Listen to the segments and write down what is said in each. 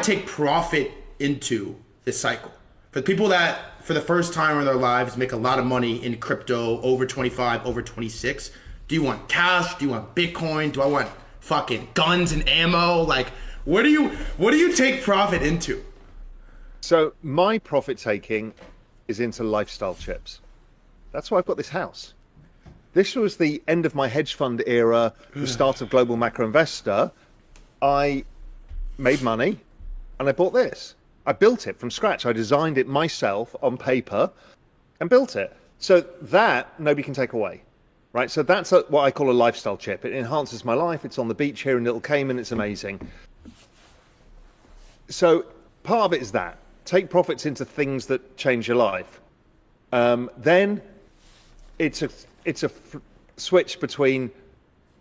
take profit into this cycle? For the people that, for the first time in their lives, make a lot of money in crypto, over 25, over 26, do you want cash? Do you want Bitcoin? Do I want fucking guns and ammo? Like, what do you take profit into? So my profit taking is into lifestyle chips. That's why I've got this house. This was the end of my hedge fund era, the start of Global Macro Investor. I made money and I bought this. I built it from scratch. I designed it myself on paper and built it. So that nobody can take away, right? So that's what I call a lifestyle chip. It enhances my life. It's on the beach here in Little Cayman. It's amazing. So part of it is that. Take profits into things that change your life. Then it's a switch between,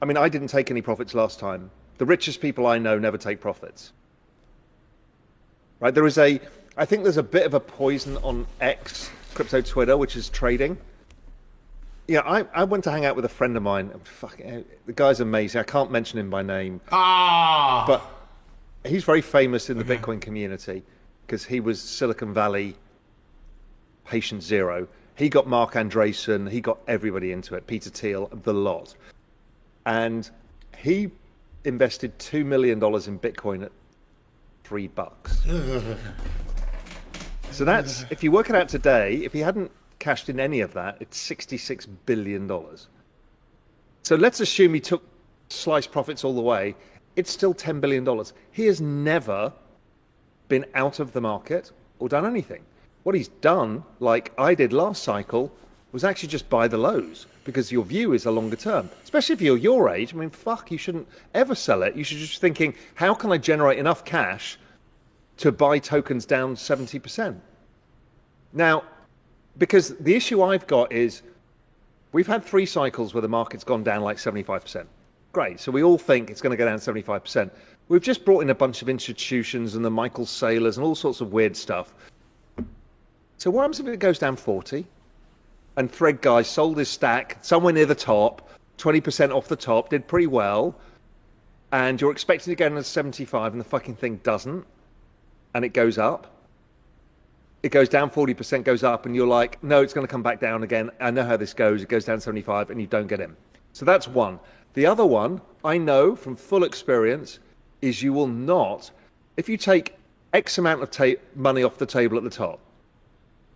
I mean, I didn't take any profits last time. The richest people I know never take profits. Right? I think there's a bit of a poison on X, crypto Twitter, which is trading. Yeah, I went to hang out with a friend of mine. The guy's amazing. I can't mention him by name. But he's very famous in the Bitcoin community because he was Silicon Valley patient zero. He got Mark Andreessen. He got everybody into it. Peter Thiel, the lot. And he invested $2 million in Bitcoin at $3. So that's, if you work it out today, if he hadn't cashed in any of that, it's $66 billion. So let's assume he took slice profits all the way. It's still $10 billion. He has never been out of the market or done anything. What he's done, like I did last cycle, was actually just buy the lows because your view is a longer term. Especially if you're your age. I mean, fuck, you shouldn't ever sell it. You should just be thinking, how can I generate enough cash to buy tokens down 70%? Now, because the issue I've got is we've had 3 cycles where the market's gone down like 75%. Great. So we all think it's going to go down 75%. We've just brought in a bunch of institutions and the Michael Saylors and all sorts of weird stuff. So what happens if it goes down 40 and Thread Guy sold his stack somewhere near the top, 20% off the top, did pretty well, and you're expecting to go down to 75 and the fucking thing doesn't, and it goes up? It goes down 40%, goes up, and you're like, no, it's going to come back down again. I know how this goes. It goes down 75 and you don't get in. So that's one. The other one, I know from full experience, is you will not, if you take X amount of money off the table at the top,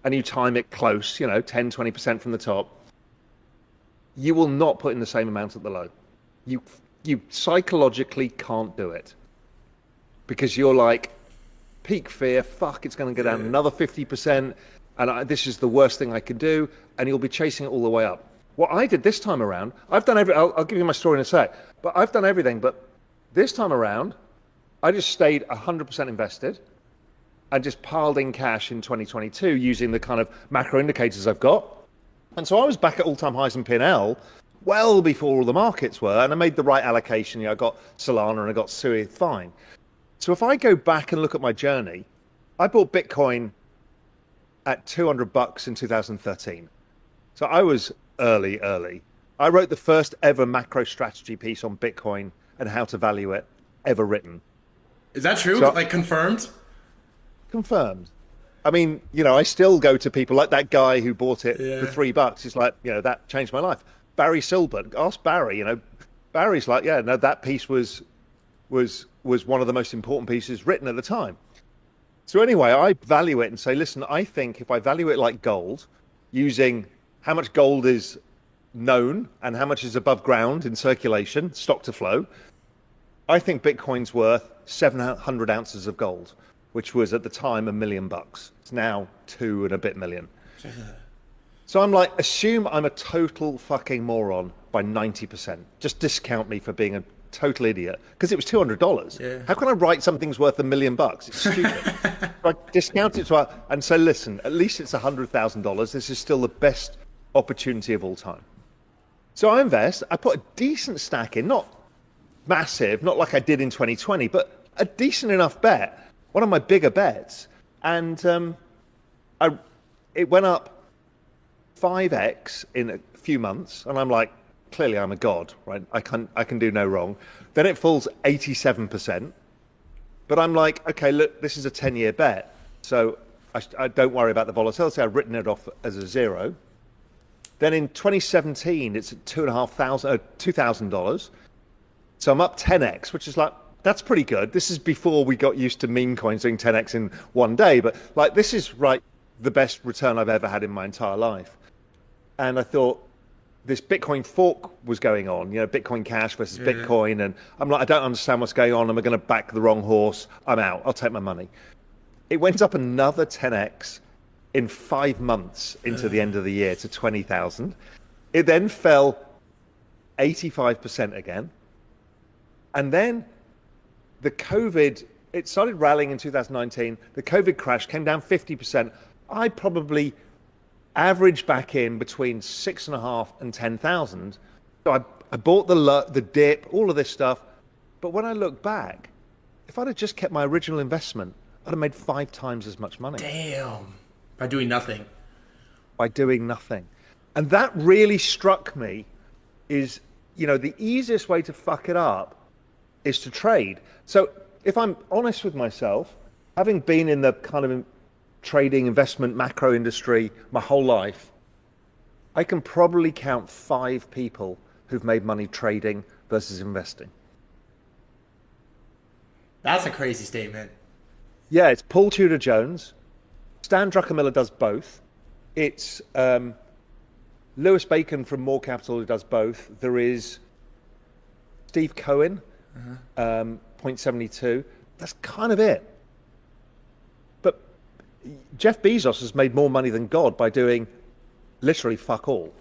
and you time it close, 10, 20% from the top, you will not put in the same amount at the low. You psychologically can't do it. Because you're like, peak fear, fuck, it's going to go down another 50%, and this is the worst thing I can do, and you'll be chasing it all the way up. What I did this time around, I've done I'll give you my story in a sec, but I've done everything, but this time around, I just stayed 100% invested, and just piled in cash in 2022 using the kind of macro indicators I've got. And so I was back at all-time highs in P&L well before all the markets were, and I made the right allocation. I got Solana and I got Sui, fine. So if I go back and look at my journey, I bought Bitcoin at $200 in 2013. So I was early. I wrote the first ever macro strategy piece on Bitcoin and how to value it ever written. Is that true? So, like confirmed? Confirmed. I mean, I still go to people like that guy who bought it for $3. He's like, that changed my life. Barry Silbert, ask Barry. Barry's like, yeah, no, that piece was one of the most important pieces written at the time. So anyway, I value it and say, listen, I think if I value it like gold, using how much gold is known and how much is above ground in circulation, stock to flow, I think Bitcoin's worth 700 ounces of gold, which was at the time $1 million. It's now 2 and a bit million. So I'm like, assume I'm a total fucking moron by 90%. Just discount me for being a total idiot because it was $200. Yeah. How can I write something's worth $1 million? It's stupid. I discount it and say, listen, at least it's $100,000. This is still the best opportunity of all time. So I invest. I put a decent stack in, not massive, not like I did in 2020, but a decent enough bet. One of my bigger bets, and it went up 5x in a few months, and I'm like, clearly I'm a god, right? I can do no wrong. Then it falls 87%. But I'm like, okay, look, this is a 10-year bet. So I don't worry about the volatility. I've written it off as a zero. Then in 2017, it's at $2,000. So I'm up 10x, which is like, that's pretty good. This is before we got used to meme coins doing 10x in one day. But like, this is the best return I've ever had in my entire life. And I thought this Bitcoin fork was going on, Bitcoin Cash versus Bitcoin. And I'm like, I don't understand what's going on. Am I going to back the wrong horse? I'm out. I'll take my money. It went up another 10x in 5 months into the end of the year to 20,000. It then fell 85% again. And then the COVID, it started rallying in 2019. The COVID crash came down 50%. I probably averaged back in between 6.5 and 10,000. So I bought the dip, all of this stuff. But when I look back, if I'd have just kept my original investment, I'd have made 5 times as much money. Damn. By doing nothing. By doing nothing. And that really struck me is, the easiest way to fuck it up is to trade. So if I'm honest with myself, having been in the kind of trading, investment, macro industry my whole life, I can probably count 5 people who've made money trading versus investing. That's a crazy statement. Yeah, it's Paul Tudor Jones. Stan Druckenmiller does both. It's Lewis Bacon from More Capital who does both. There is Steve Cohen, 0.72. That's kind of it. But Jeff Bezos has made more money than God by doing literally fuck all,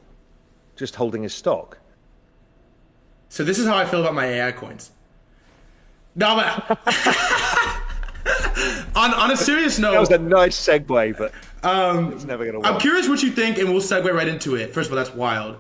just holding his stock. So this is how I feel about my AI coins. No, but on a serious note, that was a nice segue, but it's never going to work. I'm curious what you think, and we'll segue right into it. First of all, that's wild.